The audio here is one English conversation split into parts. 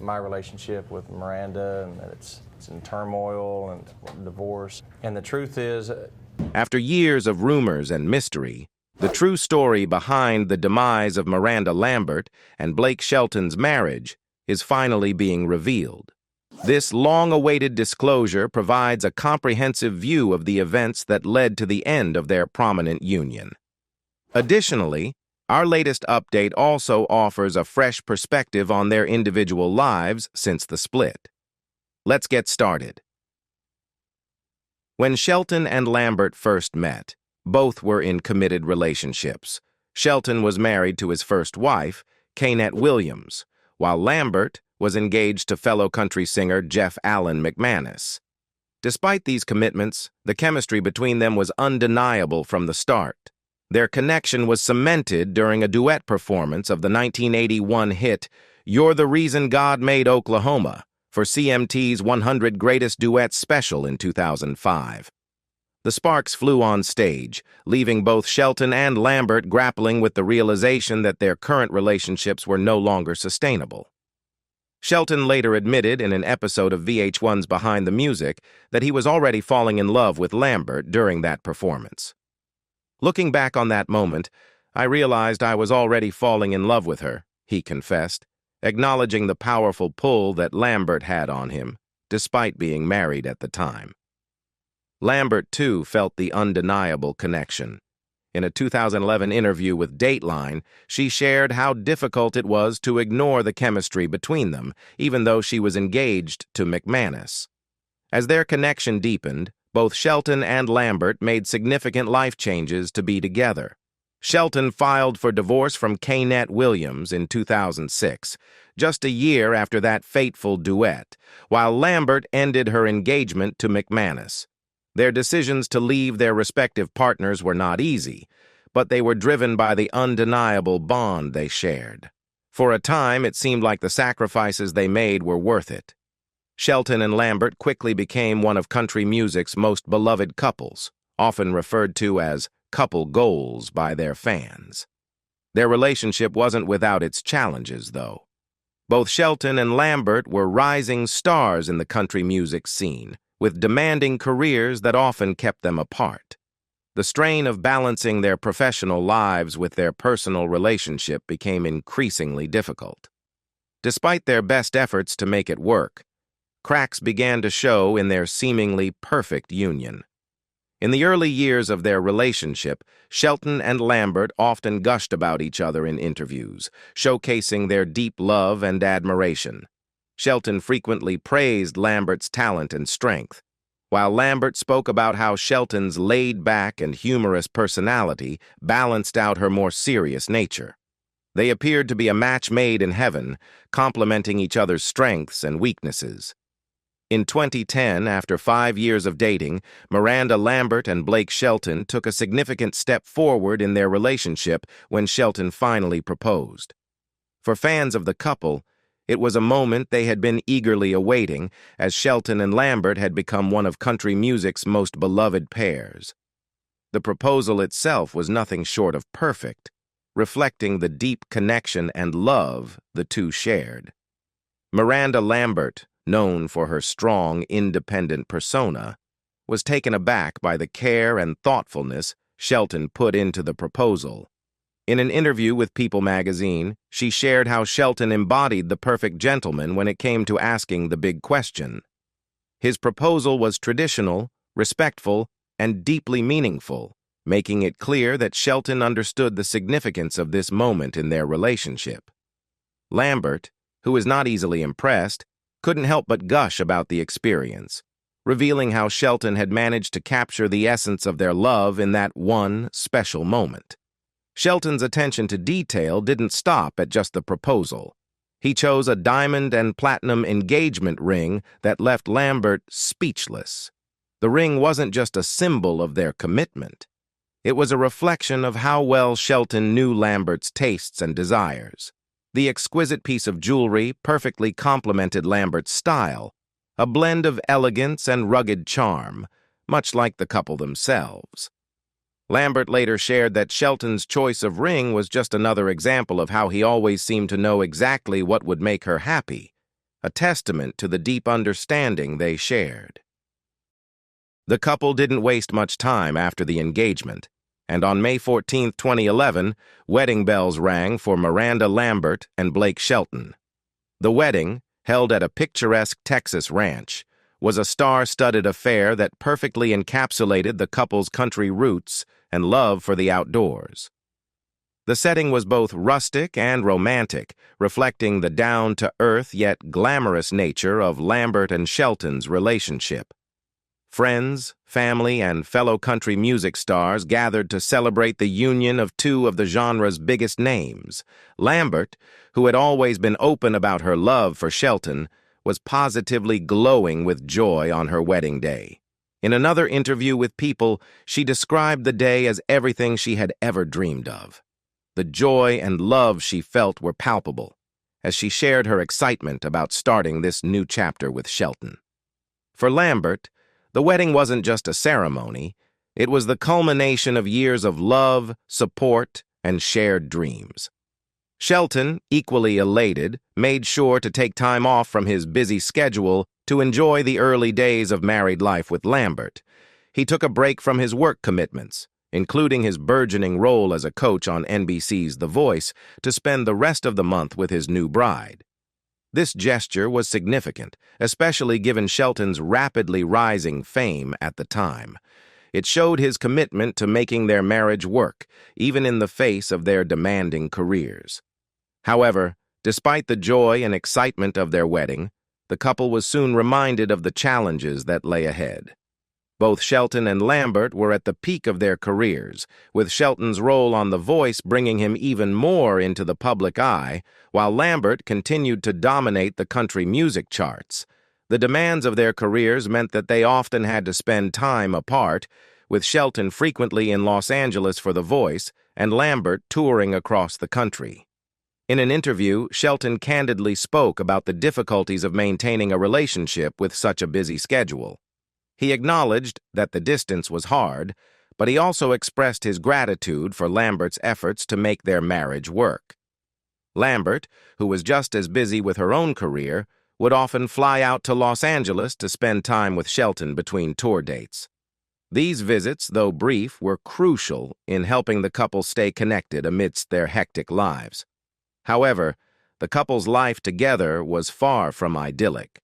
my relationship with Miranda and that it's in turmoil and divorce. And the truth is, After years of rumors and mystery, the true story behind the demise of Miranda Lambert and Blake Shelton's marriage is finally being revealed. This long-awaited disclosure provides a comprehensive view of the events that led to the end of their prominent union. Additionally, our latest update also offers a fresh perspective on their individual lives since the split. Let's get started. When Shelton and Lambert first met, both were in committed relationships. Shelton was married to his first wife, Kaynette Williams, while Lambert was engaged to fellow country singer Jeff Allen McManus. Despite these commitments, the chemistry between them was undeniable from the start. Their connection was cemented during a duet performance of the 1981 hit "You're the Reason God Made Oklahoma" for CMT's 100 Greatest Duets special in 2005. The sparks flew on stage, leaving both Shelton and Lambert grappling with the realization that their current relationships were no longer sustainable. Shelton later admitted in an episode of VH1's Behind the Music that he was already falling in love with Lambert during that performance. "Looking back on that moment, I realized I was already falling in love with her," he confessed, acknowledging the powerful pull that Lambert had on him, despite being married at the time. Lambert, too, felt the undeniable connection. In a 2011 interview with Dateline, she shared how difficult it was to ignore the chemistry between them, even though she was engaged to McManus. As their connection deepened, both Shelton and Lambert made significant life changes to be together. Shelton filed for divorce from Kaynette Williams in 2006, just a year after that fateful duet, while Lambert ended her engagement to McManus. Their decisions to leave their respective partners were not easy, but they were driven by the undeniable bond they shared. For a time, it seemed like the sacrifices they made were worth it. Shelton and Lambert quickly became one of country music's most beloved couples, often referred to as couple goals by their fans. Their relationship wasn't without its challenges, though. Both Shelton and Lambert were rising stars in the country music scene, with demanding careers that often kept them apart. The strain of balancing their professional lives with their personal relationship became increasingly difficult. Despite their best efforts to make it work, cracks began to show in their seemingly perfect union. In the early years of their relationship, Shelton and Lambert often gushed about each other in interviews, showcasing their deep love and admiration. Shelton frequently praised Lambert's talent and strength, while Lambert spoke about how Shelton's laid-back and humorous personality balanced out her more serious nature. They appeared to be a match made in heaven, complementing each other's strengths and weaknesses. In 2010, after 5 years of dating, Miranda Lambert and Blake Shelton took a significant step forward in their relationship when Shelton finally proposed. For fans of the couple, it was a moment they had been eagerly awaiting, as Shelton and Lambert had become one of country music's most beloved pairs. The proposal itself was nothing short of perfect, reflecting the deep connection and love the two shared. Miranda Lambert, known for her strong, independent persona, was taken aback by the care and thoughtfulness Shelton put into the proposal. In an interview with People magazine, she shared how Shelton embodied the perfect gentleman when it came to asking the big question. His proposal was traditional, respectful, and deeply meaningful, making it clear that Shelton understood the significance of this moment in their relationship. Lambert, who was not easily impressed, couldn't help but gush about the experience, revealing how Shelton had managed to capture the essence of their love in that one special moment. Shelton's attention to detail didn't stop at just the proposal. He chose a diamond and platinum engagement ring that left Lambert speechless. The ring wasn't just a symbol of their commitment. It was a reflection of how well Shelton knew Lambert's tastes and desires. The exquisite piece of jewelry perfectly complemented Lambert's style, a blend of elegance and rugged charm, much like the couple themselves. Lambert later shared that Shelton's choice of ring was just another example of how he always seemed to know exactly what would make her happy, a testament to the deep understanding they shared. The couple didn't waste much time after the engagement, and on May 14, 2011, wedding bells rang for Miranda Lambert and Blake Shelton. The wedding, held at a picturesque Texas ranch, was a star-studded affair that perfectly encapsulated the couple's country roots and love for the outdoors. The setting was both rustic and romantic, reflecting the down-to-earth yet glamorous nature of Lambert and Shelton's relationship. Friends, family, and fellow country music stars gathered to celebrate the union of two of the genre's biggest names. Lambert, who had always been open about her love for Shelton, was positively glowing with joy on her wedding day. In another interview with People, she described the day as everything she had ever dreamed of. The joy and love she felt were palpable, as she shared her excitement about starting this new chapter with Shelton. For Lambert, the wedding wasn't just a ceremony, it was the culmination of years of love, support, and shared dreams. Shelton, equally elated, made sure to take time off from his busy schedule to enjoy the early days of married life with Lambert. He took a break from his work commitments, including his burgeoning role as a coach on NBC's The Voice, to spend the rest of the month with his new bride. This gesture was significant, especially given Shelton's rapidly rising fame at the time. It showed his commitment to making their marriage work, even in the face of their demanding careers. However, despite the joy and excitement of their wedding, the couple was soon reminded of the challenges that lay ahead. Both Shelton and Lambert were at the peak of their careers, with Shelton's role on The Voice bringing him even more into the public eye, while Lambert continued to dominate the country music charts. The demands of their careers meant that they often had to spend time apart, with Shelton frequently in Los Angeles for The Voice and Lambert touring across the country. In an interview, Shelton candidly spoke about the difficulties of maintaining a relationship with such a busy schedule. He acknowledged that the distance was hard, but he also expressed his gratitude for Lambert's efforts to make their marriage work. Lambert, who was just as busy with her own career, would often fly out to Los Angeles to spend time with Shelton between tour dates. These visits, though brief, were crucial in helping the couple stay connected amidst their hectic lives. However, the couple's life together was far from idyllic.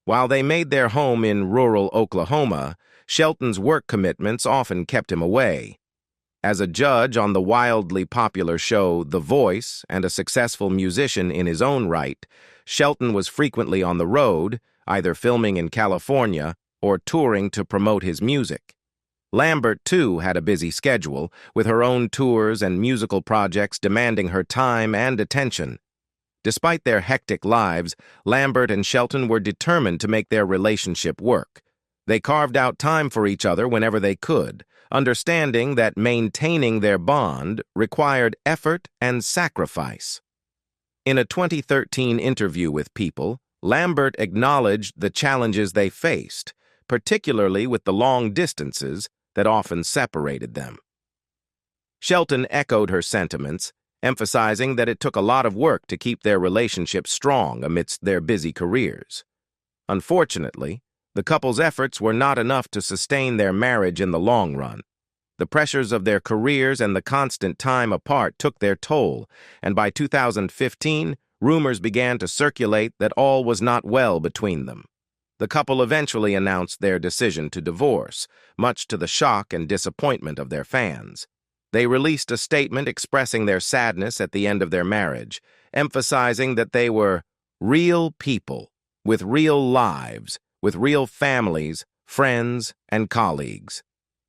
While they made their home in rural Oklahoma, Shelton's work commitments often kept him away. As a judge on the wildly popular show The Voice and a successful musician in his own right, Shelton was frequently on the road, either filming in California or touring to promote his music. Lambert, too, had a busy schedule, with her own tours and musical projects demanding her time and attention. Despite their hectic lives, Lambert and Shelton were determined to make their relationship work. They carved out time for each other whenever they could, understanding that maintaining their bond required effort and sacrifice. In a 2013 interview with People, Lambert acknowledged the challenges they faced, particularly with the long distances that often separated them. Shelton echoed her sentiments, emphasizing that it took a lot of work to keep their relationship strong amidst their busy careers. Unfortunately, the couple's efforts were not enough to sustain their marriage in the long run. The pressures of their careers and the constant time apart took their toll, and by 2015, rumors began to circulate that all was not well between them. The couple eventually announced their decision to divorce, much to the shock and disappointment of their fans. They released a statement expressing their sadness at the end of their marriage, emphasizing that they were real people, with real lives, with real families, friends, and colleagues.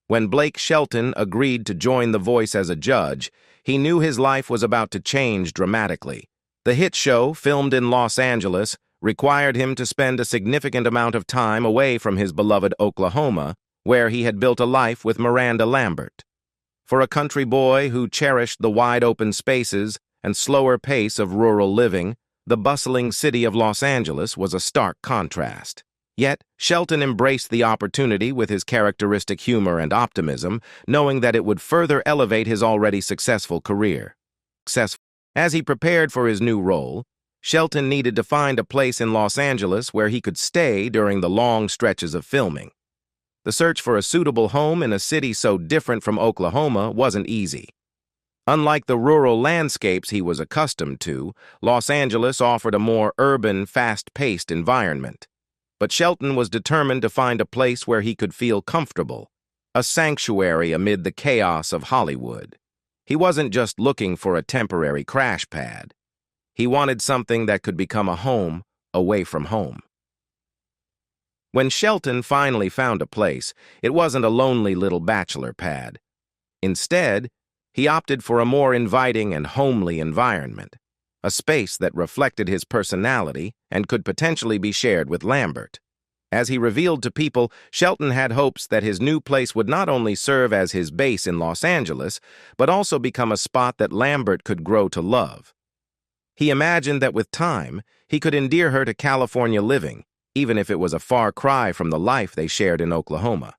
When Blake Shelton agreed to join The Voice as a judge, he knew his life was about to change dramatically. The hit show, filmed in Los Angeles, required him to spend a significant amount of time away from his beloved Oklahoma, where he had built a life with Miranda Lambert. For a country boy who cherished the wide-open spaces and slower pace of rural living, the bustling city of Los Angeles was a stark contrast. Yet, Shelton embraced the opportunity with his characteristic humor and optimism, knowing that it would further elevate his already successful career. As he prepared for his new role, Shelton needed to find a place in Los Angeles where he could stay during the long stretches of filming. The search for a suitable home in a city so different from Oklahoma wasn't easy. Unlike the rural landscapes he was accustomed to, Los Angeles offered a more urban, fast-paced environment. But Shelton was determined to find a place where he could feel comfortable, a sanctuary amid the chaos of Hollywood. He wasn't just looking for a temporary crash pad. He wanted something that could become a home away from home. When Shelton finally found a place, it wasn't a lonely little bachelor pad. Instead, he opted for a more inviting and homely environment, a space that reflected his personality and could potentially be shared with Lambert. As he revealed to people, Shelton had hopes that his new place would not only serve as his base in Los Angeles, but also become a spot that Lambert could grow to love. He imagined that with time, he could endear her to California living, even if it was a far cry from the life they shared in Oklahoma.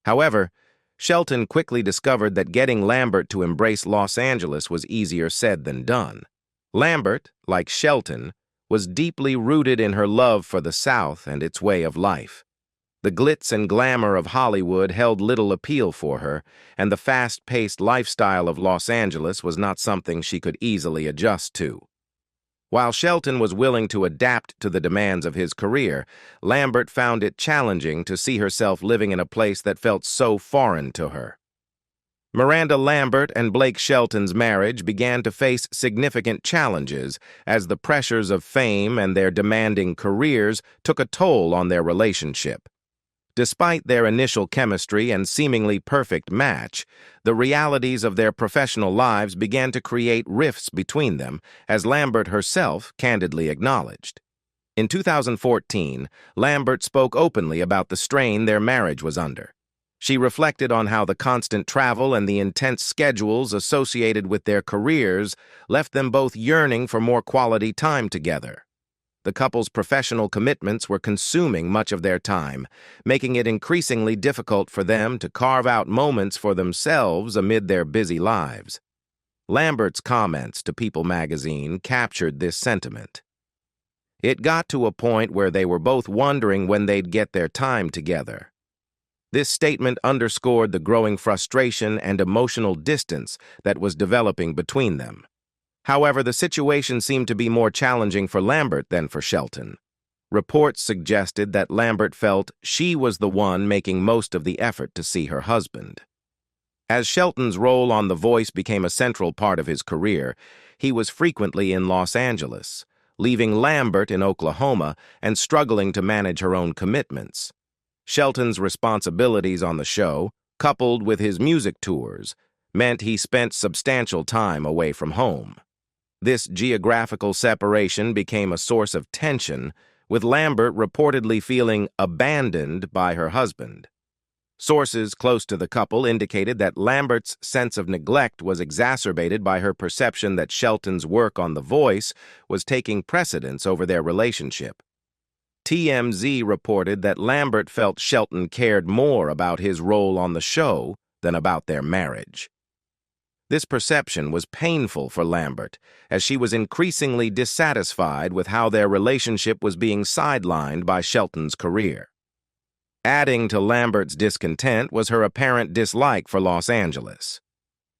However, Shelton quickly discovered that getting Lambert to embrace Los Angeles was easier said than done. Lambert, like Shelton, was deeply rooted in her love for the South and its way of life. The glitz and glamour of Hollywood held little appeal for her, and the fast-paced lifestyle of Los Angeles was not something she could easily adjust to. While Shelton was willing to adapt to the demands of his career, Lambert found it challenging to see herself living in a place that felt so foreign to her. Miranda Lambert and Blake Shelton's marriage began to face significant challenges as the pressures of fame and their demanding careers took a toll on their relationship. Despite their initial chemistry and seemingly perfect match, the realities of their professional lives began to create rifts between them, as Lambert herself candidly acknowledged. In 2014, Lambert spoke openly about the strain their marriage was under. She reflected on how the constant travel and the intense schedules associated with their careers left them both yearning for more quality time together. The couple's professional commitments were consuming much of their time, making it increasingly difficult for them to carve out moments for themselves amid their busy lives. Lambert's comments to People magazine captured this sentiment. It got to a point where they were both wondering when they'd get their time together. This statement underscored the growing frustration and emotional distance that was developing between them. However, the situation seemed to be more challenging for Lambert than for Shelton. Reports suggested that Lambert felt she was the one making most of the effort to see her husband. As Shelton's role on The Voice became a central part of his career, he was frequently in Los Angeles, leaving Lambert in Oklahoma and struggling to manage her own commitments. Shelton's responsibilities on the show, coupled with his music tours, meant he spent substantial time away from home. This geographical separation became a source of tension, with Lambert reportedly feeling abandoned by her husband. Sources close to the couple indicated that Lambert's sense of neglect was exacerbated by her perception that Shelton's work on The Voice was taking precedence over their relationship. TMZ reported that Lambert felt Shelton cared more about his role on the show than about their marriage. This perception was painful for Lambert, as she was increasingly dissatisfied with how their relationship was being sidelined by Shelton's career. Adding to Lambert's discontent was her apparent dislike for Los Angeles.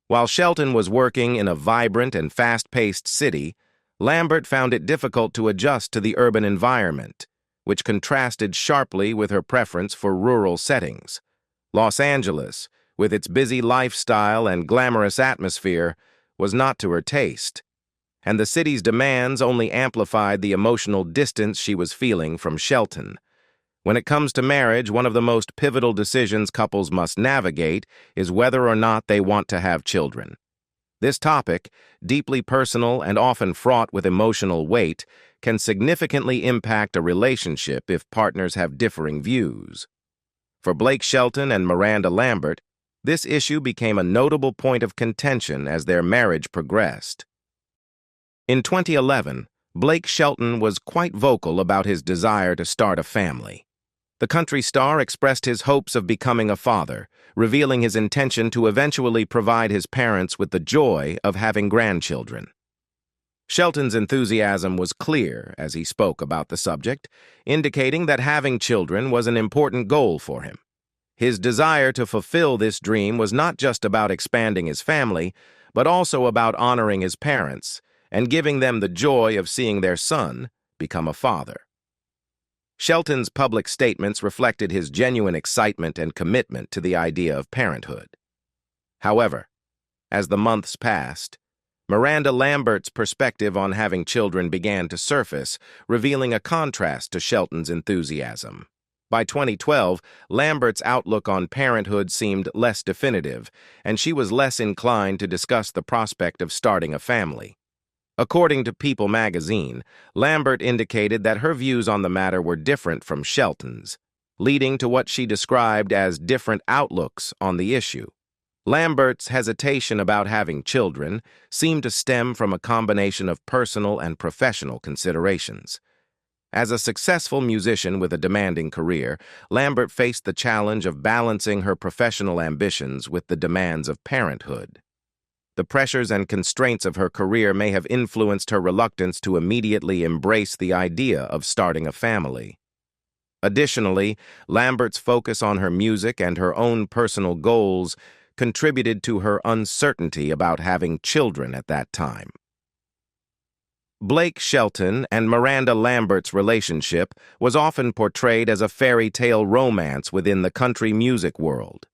While Shelton was working in a vibrant and fast-paced city, Lambert found it difficult to adjust to the urban environment, which contrasted sharply with her preference for rural settings. Los Angeles, with its busy lifestyle and glamorous atmosphere, was not to her taste, and the city's demands only amplified the emotional distance she was feeling from Shelton. When it comes to marriage, one of the most pivotal decisions couples must navigate is whether or not they want to have children. This topic, deeply personal and often fraught with emotional weight, can significantly impact a relationship if partners have differing views. For Blake Shelton and Miranda Lambert, this issue became a notable point of contention as their marriage progressed. In 2011, Blake Shelton was quite vocal about his desire to start a family. The country star expressed his hopes of becoming a father, revealing his intention to eventually provide his parents with the joy of having grandchildren. Shelton's enthusiasm was clear as he spoke about the subject, indicating that having children was an important goal for him. His desire to fulfill this dream was not just about expanding his family, but also about honoring his parents and giving them the joy of seeing their son become a father. Shelton's public statements reflected his genuine excitement and commitment to the idea of parenthood. However, as the months passed, Miranda Lambert's perspective on having children began to surface, revealing a contrast to Shelton's enthusiasm. By 2012, Lambert's outlook on parenthood seemed less definitive, and she was less inclined to discuss the prospect of starting a family. According to People magazine, Lambert indicated that her views on the matter were different from Shelton's, leading to what she described as different outlooks on the issue. Lambert's hesitation about having children seemed to stem from a combination of personal and professional considerations. As a successful musician with a demanding career, Lambert faced the challenge of balancing her professional ambitions with the demands of parenthood. The pressures and constraints of her career may have influenced her reluctance to immediately embrace the idea of starting a family. Additionally, Lambert's focus on her music and her own personal goals contributed to her uncertainty about having children at that time. Blake Shelton and Miranda Lambert's relationship was often portrayed as a fairy tale romance within the country music world.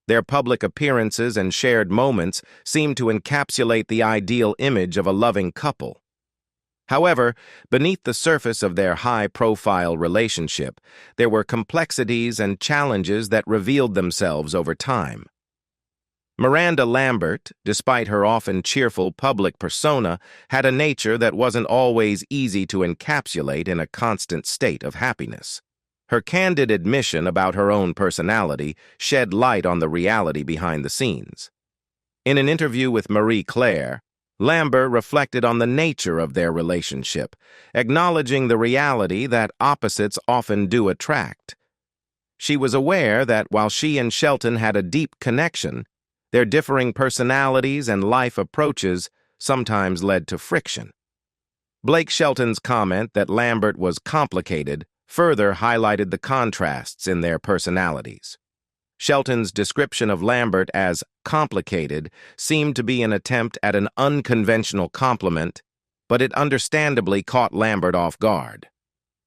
Their public appearances and shared moments seemed to encapsulate the ideal image of a loving couple. However, beneath the surface of their high-profile relationship, there were complexities and challenges that revealed themselves over time. Miranda Lambert, despite her often cheerful public persona, had a nature that wasn't always easy to encapsulate in a constant state of happiness. Her candid admission about her own personality shed light on the reality behind the scenes. In an interview with Marie Claire, Lambert reflected on the nature of their relationship, acknowledging the reality that opposites often do attract. She was aware that while she and Shelton had a deep connection, their differing personalities and life approaches sometimes led to friction. Blake Shelton's comment that Lambert was complicated further highlighted the contrasts in their personalities. Shelton's description of Lambert as complicated seemed to be an attempt at an unconventional compliment, but it understandably caught Lambert off guard.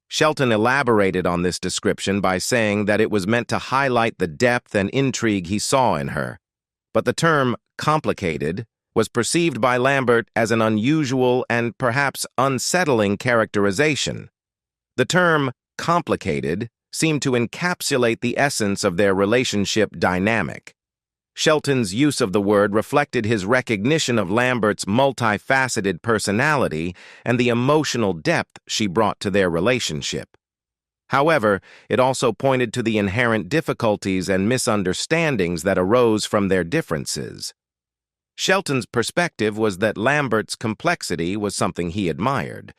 Shelton elaborated on this description by saying that it was meant to highlight the depth and intrigue he saw in her, but the term complicated was perceived by Lambert as an unusual and perhaps unsettling characterization. The term complicated seemed to encapsulate the essence of their relationship dynamic. Shelton's use of the word reflected his recognition of Lambert's multifaceted personality and the emotional depth she brought to their relationship. However, it also pointed to the inherent difficulties and misunderstandings that arose from their differences. Shelton's perspective was that Lambert's complexity was something he admired,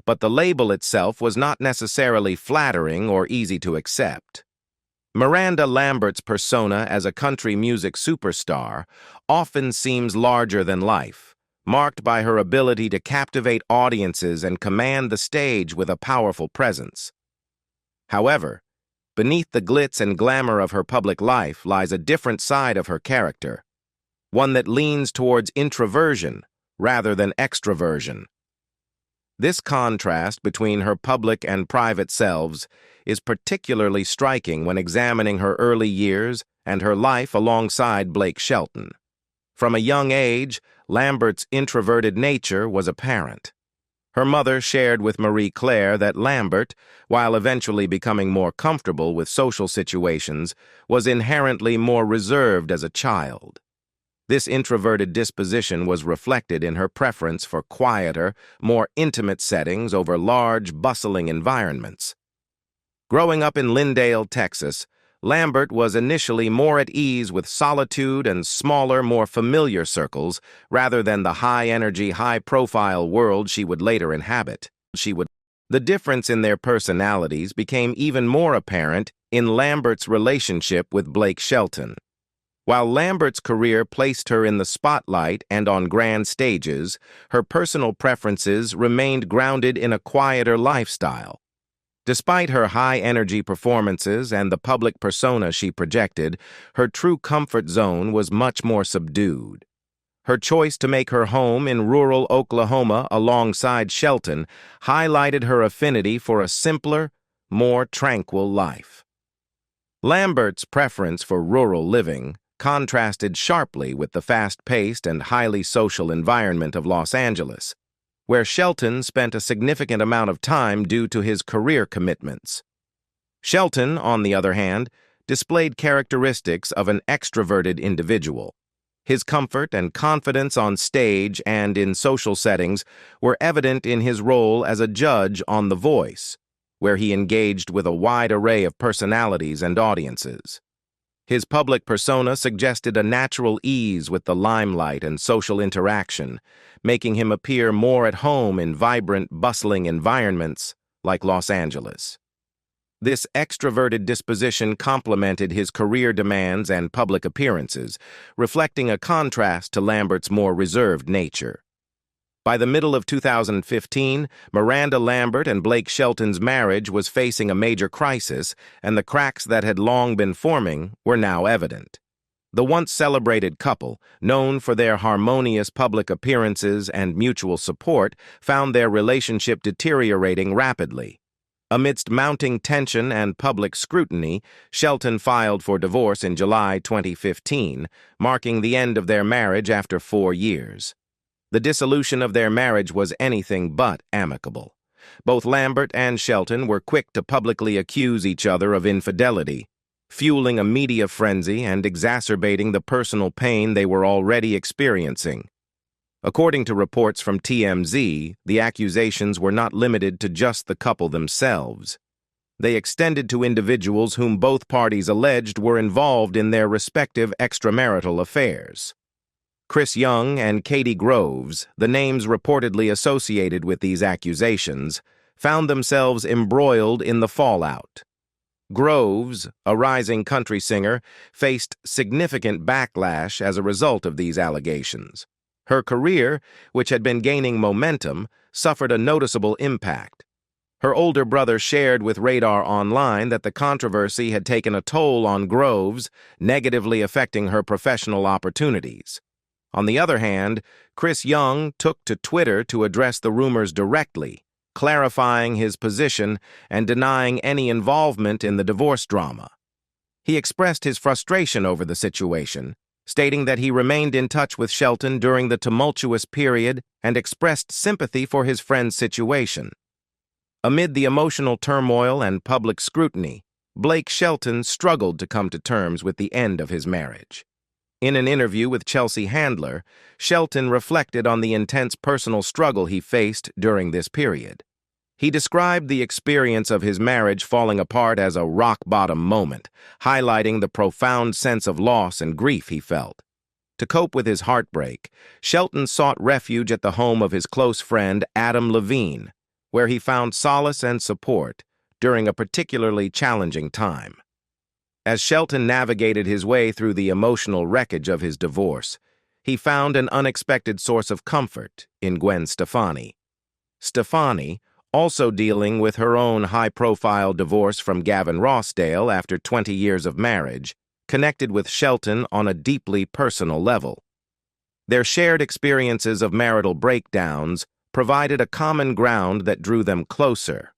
but the label itself was not necessarily flattering or easy to accept. Miranda Lambert's persona as a country music superstar often seems larger than life, marked by her ability to captivate audiences and command the stage with a powerful presence. However, beneath the glitz and glamour of her public life lies a different side of her character, one that leans towards introversion rather than extroversion. This contrast between her public and private selves is particularly striking when examining her early years and her life alongside Blake Shelton. From a young age, Lambert's introverted nature was apparent. Her mother shared with Marie Claire that Lambert, while eventually becoming more comfortable with social situations, was inherently more reserved as a child. This introverted disposition was reflected in her preference for quieter, more intimate settings over large, bustling environments. Growing up in Lindale, Texas, Lambert was initially more at ease with solitude and smaller, more familiar circles rather than the high-energy, high-profile world she would later inhabit. The difference in their personalities became even more apparent in Lambert's relationship with Blake Shelton. While Lambert's career placed her in the spotlight and on grand stages, her personal preferences remained grounded in a quieter lifestyle. Despite her high-energy performances and the public persona she projected, her true comfort zone was much more subdued. Her choice to make her home in rural Oklahoma alongside Shelton highlighted her affinity for a simpler, more tranquil life. Lambert's preference for rural living contrasted sharply with the fast-paced and highly social environment of Los Angeles, where Shelton spent a significant amount of time due to his career commitments. Shelton, on the other hand, displayed characteristics of an extroverted individual. His comfort and confidence on stage and in social settings were evident in his role as a judge on The Voice, where he engaged with a wide array of personalities and audiences. His public persona suggested a natural ease with the limelight and social interaction, making him appear more at home in vibrant, bustling environments like Los Angeles. This extroverted disposition complemented his career demands and public appearances, reflecting a contrast to Lambert's more reserved nature. By the middle of 2015, Miranda Lambert and Blake Shelton's marriage was facing a major crisis, and the cracks that had long been forming were now evident. The once celebrated couple, known for their harmonious public appearances and mutual support, found their relationship deteriorating rapidly. Amidst mounting tension and public scrutiny, Shelton filed for divorce in July 2015, marking the end of their marriage after 4 years. The dissolution of their marriage was anything but amicable. Both Lambert and Shelton were quick to publicly accuse each other of infidelity, fueling a media frenzy and exacerbating the personal pain they were already experiencing. According to reports from TMZ, the accusations were not limited to just the couple themselves. They extended to individuals whom both parties alleged were involved in their respective extramarital affairs. Chris Young and Katie Groves, the names reportedly associated with these accusations, found themselves embroiled in the fallout. Groves, a rising country singer, faced significant backlash as a result of these allegations. Her career, which had been gaining momentum, suffered a noticeable impact. Her older brother shared with Radar Online that the controversy had taken a toll on Groves, negatively affecting her professional opportunities. On the other hand, Chris Young took to Twitter to address the rumors directly, clarifying his position and denying any involvement in the divorce drama. He expressed his frustration over the situation, stating that he remained in touch with Shelton during the tumultuous period and expressed sympathy for his friend's situation. Amid the emotional turmoil and public scrutiny, Blake Shelton struggled to come to terms with the end of his marriage. In an interview with Chelsea Handler, Shelton reflected on the intense personal struggle he faced during this period. He described the experience of his marriage falling apart as a rock-bottom moment, highlighting the profound sense of loss and grief he felt. To cope with his heartbreak, Shelton sought refuge at the home of his close friend Adam Levine, where he found solace and support during a particularly challenging time. As Shelton navigated his way through the emotional wreckage of his divorce, he found an unexpected source of comfort in Gwen Stefani. Stefani, also dealing with her own high-profile divorce from Gavin Rossdale after 20 years of marriage, connected with Shelton on a deeply personal level. Their shared experiences of marital breakdowns provided a common ground that drew them closer.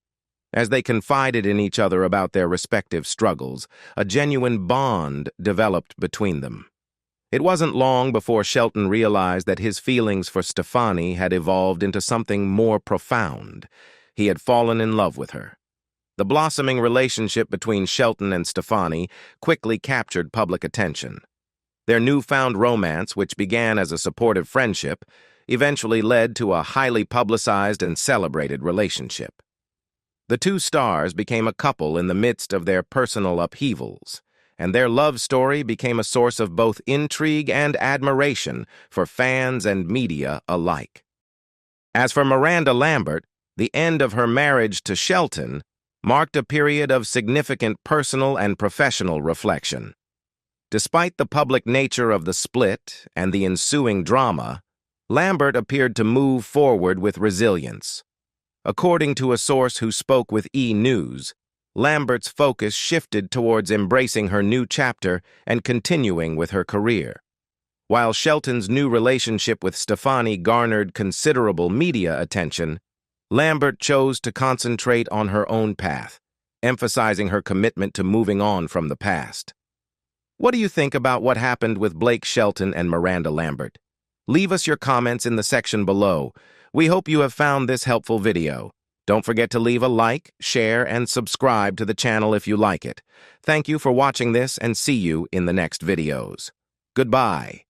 As they confided in each other about their respective struggles, a genuine bond developed between them. It wasn't long before Shelton realized that his feelings for Stefani had evolved into something more profound. He had fallen in love with her. The blossoming relationship between Shelton and Stefani quickly captured public attention. Their newfound romance, which began as a supportive friendship, eventually led to a highly publicized and celebrated relationship. The two stars became a couple in the midst of their personal upheavals, and their love story became a source of both intrigue and admiration for fans and media alike. As for Miranda Lambert, the end of her marriage to Shelton marked a period of significant personal and professional reflection. Despite the public nature of the split and the ensuing drama, Lambert appeared to move forward with resilience. According to a source who spoke with E! News, Lambert's focus shifted towards embracing her new chapter and continuing with her career. While Shelton's new relationship with Stefani garnered considerable media attention, Lambert chose to concentrate on her own path, emphasizing her commitment to moving on from the past. What do you think about what happened with Blake Shelton and Miranda Lambert? Leave us your comments in the section below. We hope you have found this helpful video. Don't forget to leave a like, share, and subscribe to the channel if you like it. Thank you for watching this and see you in the next videos. Goodbye.